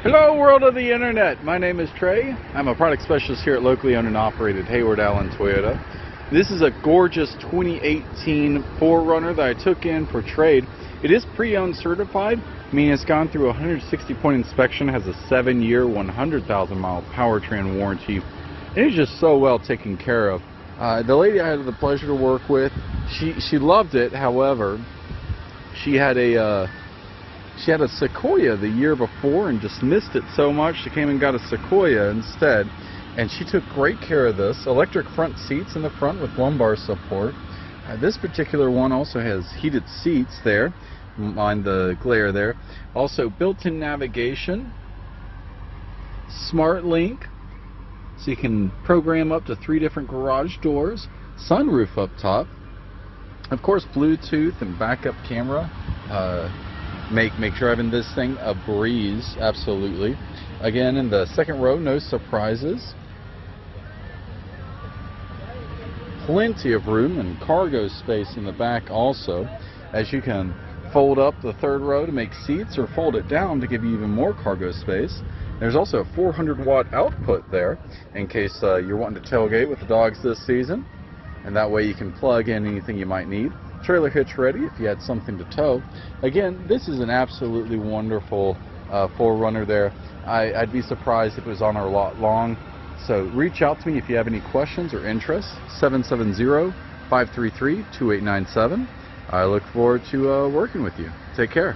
Hello world of the internet, my name is Trey. I'm a product specialist here at locally owned and operated Heyward Allen Toyota. This is a gorgeous 2018 4Runner that I took in for trade. It is pre-owned certified, meaning it's gone through a 160-point inspection, has a 7-year, 100,000-mile powertrain warranty. It is just so well taken care of. The lady I had the pleasure to work with, she loved it. However, she had a Sequoia the year before and just missed it so much she came and got a Sequoia instead, and she took great care of this. Electric front seats in the front with lumbar support. This particular one also has heated seats there, mind the glare there. Also built-in navigation, smart link, so you can program up to 3 different garage doors, sunroof up top, of course Bluetooth and backup camera. Make driving this thing a breeze, absolutely. Again, in the second row, no surprises. Plenty of room and cargo space in the back also, as you can fold up the third row to make seats or fold it down to give you even more cargo space. There's also a 400-watt output there in case you're wanting to tailgate with the dogs this season, and that way you can plug in anything you might need. Trailer hitch ready if you had something to tow. Again, this is an absolutely wonderful 4Runner there. I'd be surprised if it was on our lot long. So reach out to me if you have any questions or interests. 770-533-2897. I look forward to working with you. Take care.